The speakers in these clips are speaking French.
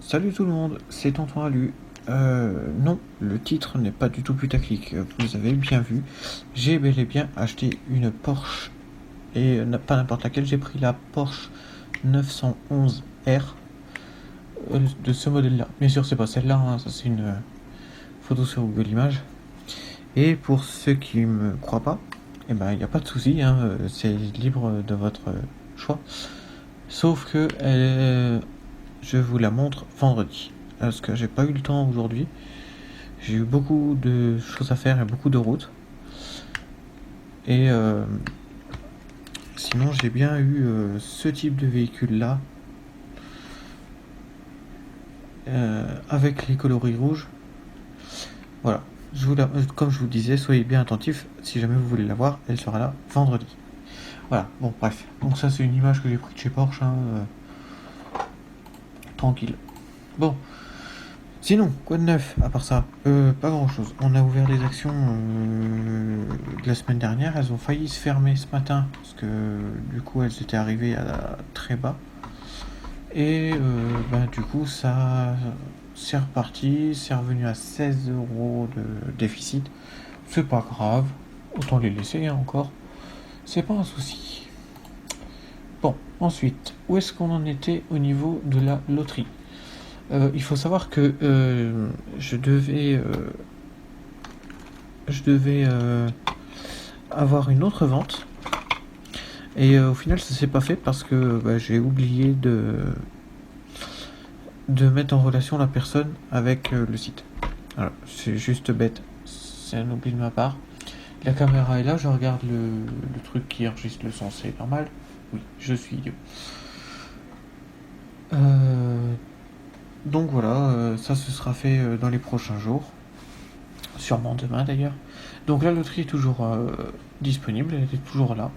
Salut tout le monde, c'est Tonton Alu. Non, le titre n'est pas du tout putaclic, vous avez bien vu. J'ai bel et bien acheté une Porsche, et pas n'importe laquelle, j'ai pris la Porsche 911R de ce modèle-là. Bien sûr, c'est pas celle-là, hein, ça c'est une photo sur Google Images. Et pour ceux qui me croient pas, il n'y a pas de souci, hein, c'est libre de votre choix. Sauf que je vous la montre vendredi. Parce que j'ai pas eu le temps aujourd'hui. J'ai eu beaucoup de choses à faire et beaucoup de routes. Et sinon, j'ai bien eu ce type de véhicule-là. Avec les coloris rouges. Voilà. Comme je vous disais, soyez bien attentifs. Si jamais vous voulez la voir, elle sera là vendredi. Voilà. Bon, bref. Donc ça, c'est une image que j'ai prise de chez Porsche. Tranquille. Bon. Sinon, quoi de neuf à part ça? Pas grand chose. On a ouvert les actions de la semaine dernière. Elles ont failli se fermer ce matin parce que du coup elles étaient arrivées à très bas. Et du coup ça c'est reparti. C'est revenu à 16 € de déficit. C'est pas grave. Autant les laisser encore. C'est pas un souci. Bon, ensuite, où est-ce qu'on en était au niveau de la loterie? Il faut savoir que je devais avoir une autre vente et au final ça s'est pas fait parce que j'ai oublié de mettre en relation la personne avec le site. Voilà, c'est juste bête, c'est un oubli de ma part. La caméra est là, je regarde le truc qui enregistre le son, c'est normal. Oui, je suis idiot. Donc voilà, ça se sera fait dans les prochains jours. Sûrement demain d'ailleurs. Donc la loterie est toujours disponible, elle est toujours là,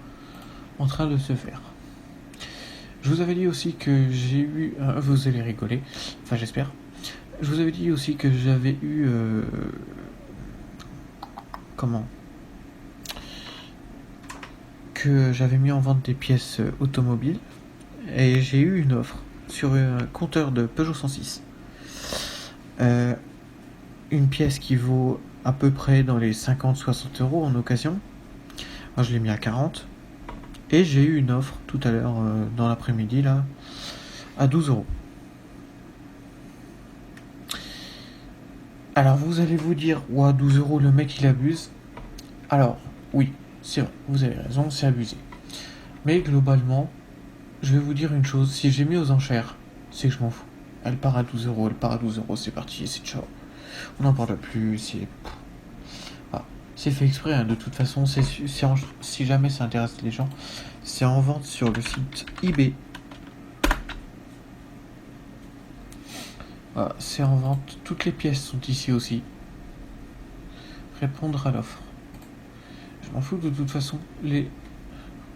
en train de se faire. Je vous avais dit aussi que j'ai eu... vous allez rigoler, enfin j'espère. Je vous avais dit aussi que j'avais eu... que j'avais mis en vente des pièces automobiles. Et j'ai eu une offre sur un compteur de Peugeot 106. Une pièce qui vaut à peu près dans les 50-60 € en occasion. Moi je l'ai mis à 40. Et j'ai eu une offre tout à l'heure dans l'après-midi là à 12 €. Alors vous allez vous dire, ouah, 12 € le mec il abuse. Alors oui, c'est vrai, vous avez raison, c'est abusé. Mais globalement, je vais vous dire une chose, si j'ai mis aux enchères, c'est que je m'en fous. Elle part à 12 €, elle part à 12 €, c'est parti, c'est ciao. On n'en parle plus, c'est... Ah, c'est fait exprès, hein, de toute façon, si jamais ça intéresse les gens, c'est en vente sur le site eBay. Voilà, c'est en vente, toutes les pièces sont ici aussi. Répondre à l'offre. Je m'en fous de toute façon,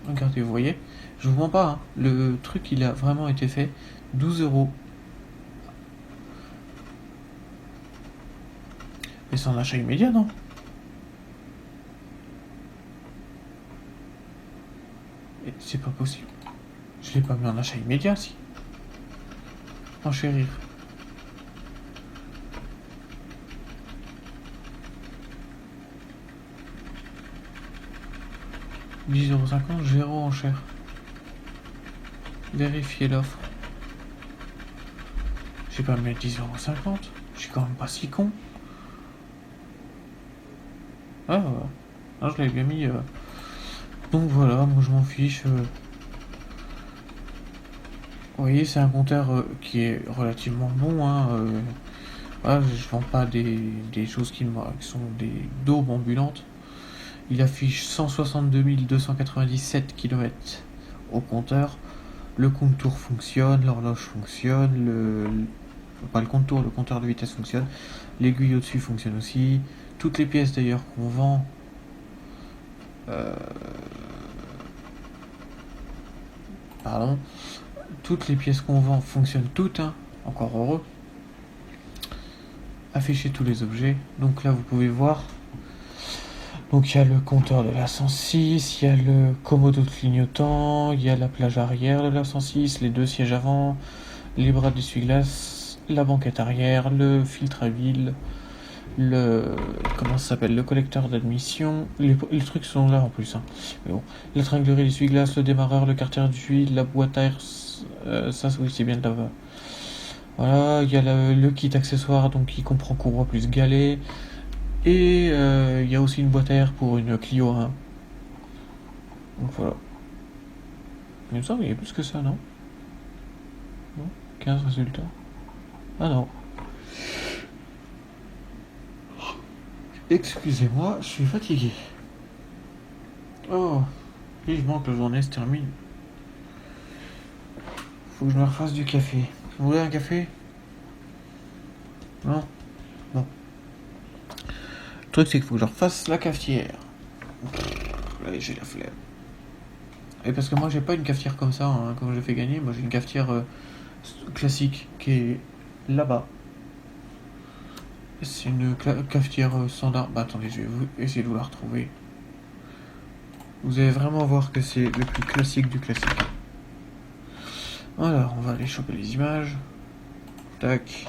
regardez, vous voyez, je vous mens pas, hein, le truc il a vraiment été fait, 12 €. Mais c'est en achat immédiat, non? Et c'est pas possible. Je l'ai pas mis en achat immédiat, si. Enchérir. « 10,50 €, zéro enchère. Vérifier l'offre. J'ai pas mis 10,50 €. Je suis quand même pas si con. Ah, non, je l'avais bien mis. Donc voilà, moi je m'en fiche. Vous voyez, c'est un compteur qui est relativement bon. Hein, voilà, je vends pas des choses qui sont des daubes ambulantes. Il affiche 162 297 km au compteur. Le contour fonctionne, l'horloge fonctionne, pas le contour, le compteur de vitesse fonctionne. L'aiguille au-dessus fonctionne aussi. Toutes les pièces d'ailleurs qu'on vend toutes les pièces qu'on vend fonctionnent toutes, hein, encore heureux. Afficher tous les objets. Donc là vous pouvez voir. Donc il y a le compteur de la 106, il y a le commodo clignotant, il y a la plage arrière de la 106, les deux sièges avant, les bras d'essuie-glace, la banquette arrière, le filtre à huile, comment ça s'appelle, le collecteur d'admission. Les trucs sont là en plus, hein. Mais bon, la tringlerie, l'essuie-glace, le démarreur, le carter d'huile, la boîte à air, ça oui c'est bien de là-bas. Voilà, il y a le kit accessoire donc qui comprend courroie plus galet. Et il y a aussi une boîte à air pour une Clio 1. Donc voilà. Il me semble qu'il y a plus que ça, non? Non, 15 résultats. Ah non. Excusez-moi, je suis fatigué. Oh, vivement que la journée se termine. Faut que je me refasse du café. Vous voulez un café? Non? Bon. Le truc, c'est qu'il faut que je refasse la cafetière. Là, j'ai la flemme. Et parce que moi, j'ai pas une cafetière comme ça, hein, comme je fais gagner. Moi, j'ai une cafetière classique qui est là-bas. C'est une cafetière standard. Bah attendez, je vais essayer de vous la retrouver. Vous allez vraiment voir que c'est le plus classique du classique. Alors, on va aller choper les images. Tac.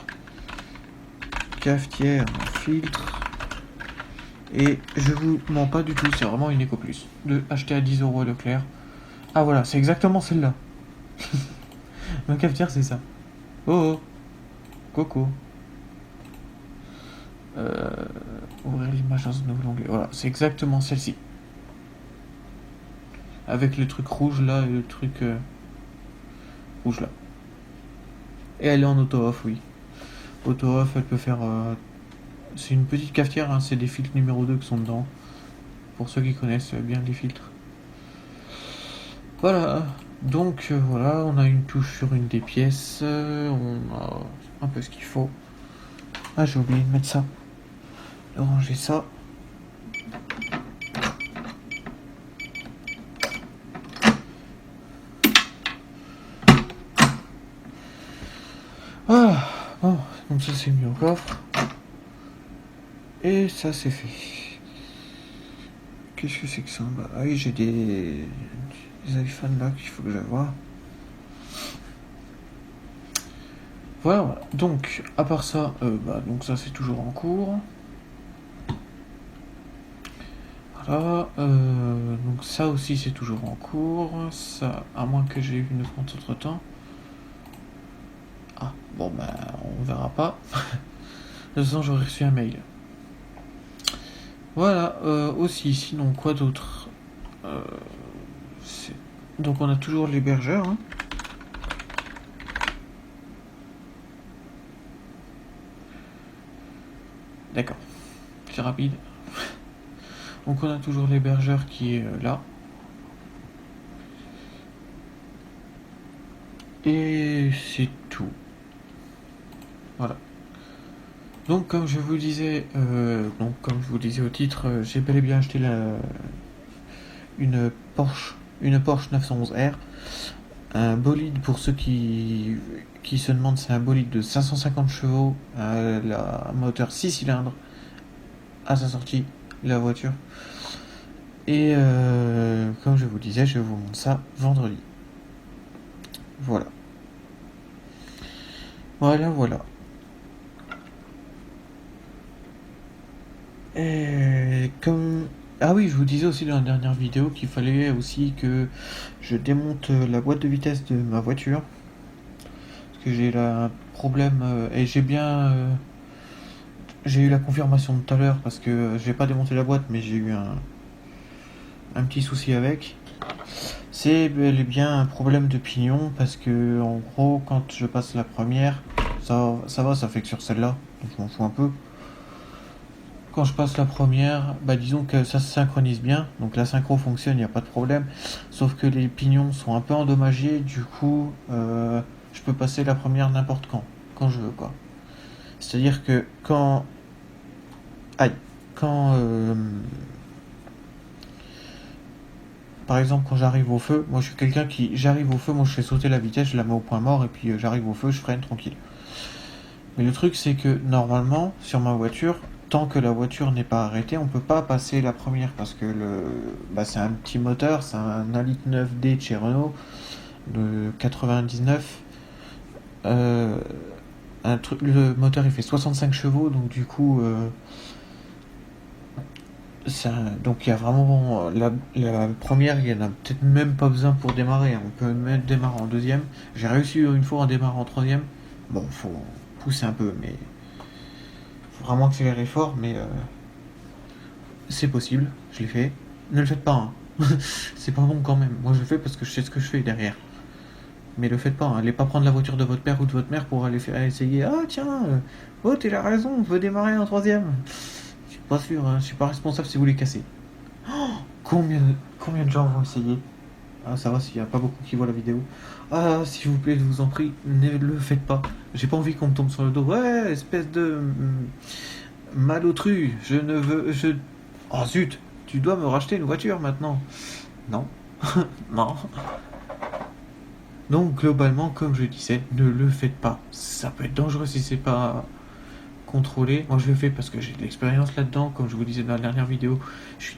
Cafetière en filtre. Et je vous mens pas du tout, c'est vraiment une Eco Plus. De acheter à 10 € à Leclerc. Ah voilà, c'est exactement celle-là. Ma cafetière, c'est ça. Oh oh. Coco. Ouvrir l'image dans un nouvel onglet. Voilà, c'est exactement celle-ci. Avec le truc rouge là et le truc rouge là. Et elle est en auto-off, oui. Auto-off, elle peut faire... c'est une petite cafetière, hein, c'est des filtres numéro 2 qui sont dedans. Pour ceux qui connaissent bien les filtres. Voilà. Donc voilà, on a une touche sur une des pièces. On a un peu ce qu'il faut. Ah, j'ai oublié de mettre ça. De ranger ça. Voilà. Bon, donc ça c'est mis au coffre. Et ça c'est fait. Qu'est-ce que c'est que ça? Bah, ah oui, j'ai des iPhones là qu'il faut que j'aille voir. Voilà. Donc, à part ça, donc ça c'est toujours en cours. Voilà. Donc ça aussi c'est toujours en cours. Ça, à moins que j'ai eu une vente entre temps. Ah, bon bah on verra pas. De toute façon j'aurais reçu un mail. Voilà, aussi, sinon quoi d'autre? Donc on a toujours l'hébergeur, hein. D'accord, c'est rapide. Donc on a toujours l'hébergeur qui est là. Et c'est tout. Voilà. Donc comme je vous disais, au titre, j'ai bel et bien acheté une Porsche 911R. Un bolide, pour ceux qui se demandent, c'est un bolide de 550 chevaux, la moteur 6 cylindres à sa sortie de la voiture. Et comme je vous disais, je vous montre ça vendredi. Voilà. Voilà. Et comme... Ah oui, je vous disais aussi dans la dernière vidéo qu'il fallait aussi que je démonte la boîte de vitesse de ma voiture. Parce que j'ai un problème et j'ai eu la confirmation de tout à l'heure parce que j'ai pas démonté la boîte mais j'ai eu un petit souci avec. C'est bel et bien un problème de pignon parce que en gros quand je passe la première, ça va, ça fait que sur celle-là, donc je m'en fous un peu. Quand je passe la première, disons que ça se synchronise bien, donc la synchro fonctionne, il n'y a pas de problème. Sauf que les pignons sont un peu endommagés, du coup, je peux passer la première n'importe quand je veux, quoi. C'est-à-dire que quand... Aïe. Quand... par exemple, quand j'arrive au feu, moi je suis quelqu'un qui... J'arrive au feu, moi je fais sauter la vitesse, je la mets au point mort, et puis j'arrive au feu, je freine tranquille. Mais le truc, c'est que normalement, sur ma voiture, tant que la voiture n'est pas arrêtée, on peut pas passer la première parce que c'est un petit moteur, c'est un 1.9D de chez Renault de 99. Le moteur il fait 65 chevaux, donc du coup, donc il y a vraiment la première, il y en a peut-être même pas besoin pour démarrer. On peut même démarrer en deuxième. J'ai réussi une fois à démarrer en troisième. Bon, faut pousser un peu, mais faut vraiment accélérer fort, mais c'est possible. Je l'ai fait. Ne le faites pas, hein. C'est pas bon quand même. Moi je le fais parce que je sais ce que je fais derrière. Mais le faites pas, hein. Allez pas prendre la voiture de votre père ou de votre mère pour aller faire essayer. Ah tiens, oh t'es la raison, on veut démarrer en troisième. Je suis pas sûr, hein. Je suis pas responsable si vous les cassez. Combien de gens vont essayer? Ah ça va s'il y a pas beaucoup qui voient la vidéo. Ah s'il vous plaît, je vous en prie, ne le faites pas. J'ai pas envie qu'on me tombe sur le dos. Ouais, espèce de malotru. Je ne veux, je. Oh zut, tu dois me racheter une voiture maintenant. Non, non. Donc globalement, comme je disais, ne le faites pas. Ça peut être dangereux si c'est pas contrôlé. Moi je le fais parce que j'ai de l'expérience là-dedans. Comme je vous disais dans la dernière vidéo, je suis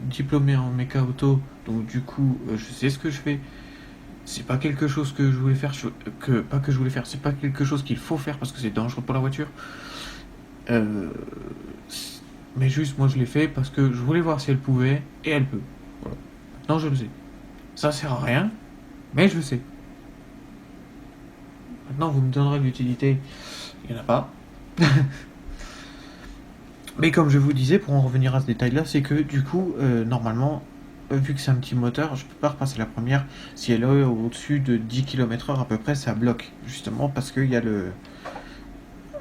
diplômé en méca auto, donc du coup je sais ce que je fais. C'est pas quelque chose que je voulais faire, pas que je voulais faire, c'est pas quelque chose qu'il faut faire parce que c'est dangereux pour la voiture. Euh, mais juste moi je l'ai fait parce que je voulais voir si elle pouvait et elle peut. Voilà. Non, je le sais. Ça sert à rien, mais je le sais. Maintenant vous me donnerez l'utilité. Il n'y en a pas. Mais comme je vous disais, pour en revenir à ce détail-là, c'est que du coup, normalement, vu que c'est un petit moteur, je peux pas repasser la première. Si elle est au-dessus de 10 km/h à peu près, ça bloque. Justement parce qu'il y a pas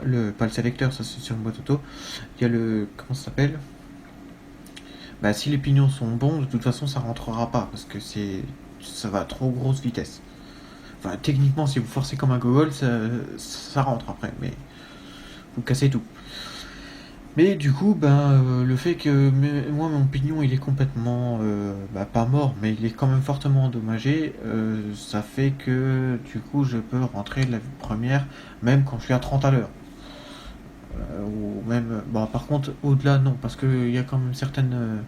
le sélecteur, ça c'est sur une boîte auto. Il y a le. Comment ça s'appelle? Bah, si les pignons sont bons, de toute façon, ça rentrera pas. Parce que ça va à trop grosse vitesse. Enfin, techniquement, si vous forcez comme un gogol, ça rentre après. Mais vous cassez tout. Mais du coup, le fait que moi mon pignon il est complètement pas mort, mais il est quand même fortement endommagé, ça fait que du coup je peux rentrer de la première même quand je suis à 30 à l'heure. Ou même, bon par contre au-delà non, parce qu'il y a quand même certaines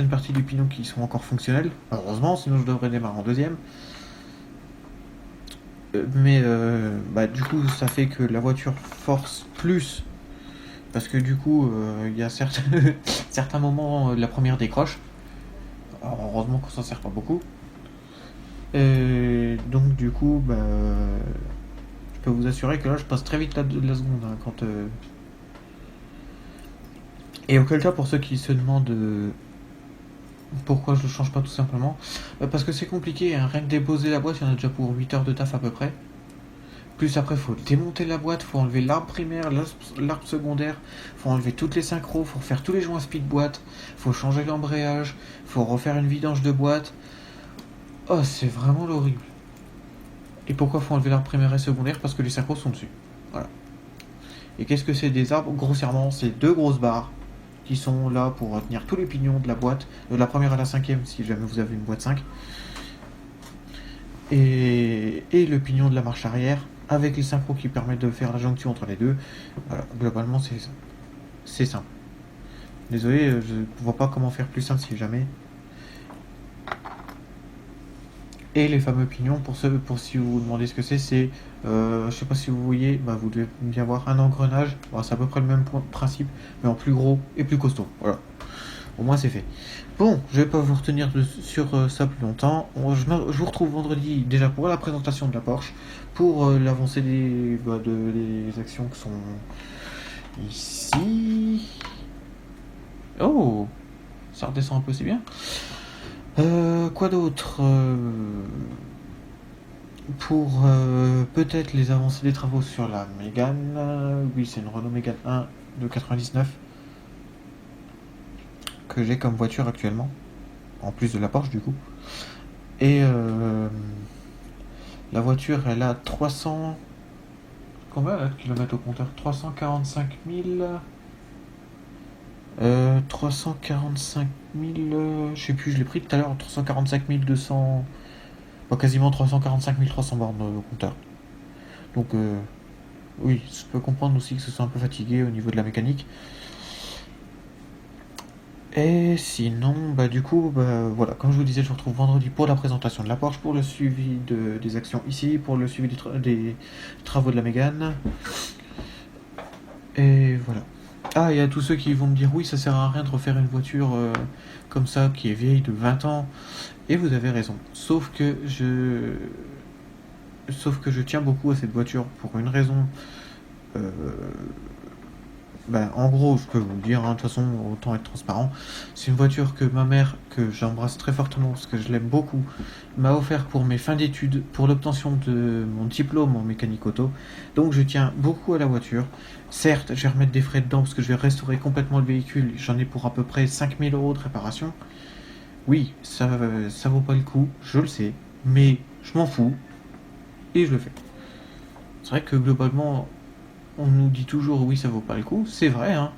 parties du pignon qui sont encore fonctionnelles. Heureusement, sinon je devrais démarrer en deuxième. Du coup ça fait que la voiture force plus. Parce que du coup, il y a certains moments, la première décroche. Alors, heureusement qu'on s'en sert pas beaucoup. Et donc du coup, je peux vous assurer que là, je passe très vite la seconde. Hein, Et auquel cas, pour ceux qui se demandent pourquoi je ne change pas tout simplement, parce que c'est compliqué. Hein, rien que déposer la boîte, il y en a déjà pour 8 heures de taf à peu près. Plus après, faut démonter la boîte, faut enlever l'arbre primaire, l'arbre secondaire, faut enlever toutes les synchros, faut refaire tous les joints speed boîte, faut changer l'embrayage, faut refaire une vidange de boîte. Oh, c'est vraiment l'horrible. Et pourquoi faut enlever l'arbre primaire et secondaire? Parce que les synchros sont dessus. Voilà. Et qu'est-ce que c'est des arbres? Grossièrement, c'est deux grosses barres qui sont là pour tenir tous les pignons de la boîte, de la première à la cinquième si jamais vous avez une boîte 5. Et le pignon de la marche arrière avec les synchros qui permettent de faire la jonction entre les deux. Voilà, globalement c'est simple. Désolé, je ne vois pas comment faire plus simple si jamais. Et les fameux pignons, pour si vous vous demandez ce que c'est, je sais pas si vous voyez, vous devez bien voir un engrenage. Bon, c'est à peu près le même principe, mais en plus gros et plus costaud. Voilà. Au moins c'est fait. Bon, je vais pas vous retenir sur ça plus longtemps. Je vous retrouve vendredi déjà pour la présentation de la Porsche, pour l'avancée des actions qui sont ici. Oh, ça redescend un peu, c'est bien. Quoi d'autre Pour peut-être les avancées des travaux sur la Mégane. Oui, c'est une Renault Mégane 1 de 99 que j'ai comme voiture actuellement, en plus de la Porsche du coup. Et la voiture, elle a 300. Combien de kilomètres au compteur? 345 000. 345 000. Je sais plus, je l'ai pris tout à l'heure. 345 200. Quasiment 345 300 bornes au compteur. Donc, oui, je peux comprendre aussi que ce soit un peu fatigué au niveau de la mécanique. Et sinon, bah du coup, bah voilà, comme je vous disais, je vous retrouve vendredi pour la présentation de la Porsche, pour le suivi des actions ici, pour le suivi des travaux de la Mégane. Et voilà. Ah, et à tous ceux qui vont me dire oui, ça sert à rien de refaire une voiture comme ça, qui est vieille de 20 ans. Et vous avez raison. Sauf que je tiens beaucoup à cette voiture pour une raison. euh, en gros, je peux vous le dire, hein, de toute façon, autant être transparent. C'est une voiture que ma mère, que j'embrasse très fortement parce que je l'aime beaucoup, m'a offert pour mes fins d'études, pour l'obtention de mon diplôme en mécanique auto. Donc je tiens beaucoup à la voiture. Certes, je vais remettre des frais dedans parce que je vais restaurer complètement le véhicule. J'en ai pour à peu près 5 000 € de réparation. Oui, ça vaut pas le coup, je le sais, mais je m'en fous et je le fais. C'est vrai que globalement, on nous dit toujours oui, ça vaut pas le coup, c'est vrai, hein,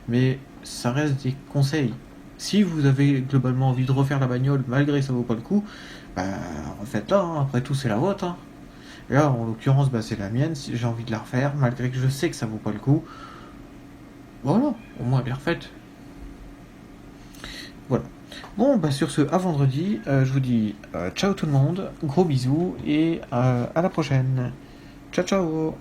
mais ça reste des conseils. Si vous avez globalement envie de refaire la bagnole malgré que ça vaut pas le coup, bah refaites-la, hein. Après tout c'est la vôtre, hein. Et là en l'occurrence bah, c'est la mienne, si j'ai envie de la refaire malgré que je sais que ça vaut pas le coup, voilà, au moins elle est refaite. Voilà. Bon bah sur ce, à vendredi, je vous dis ciao tout le monde, gros bisous et à la prochaine. Ciao ciao.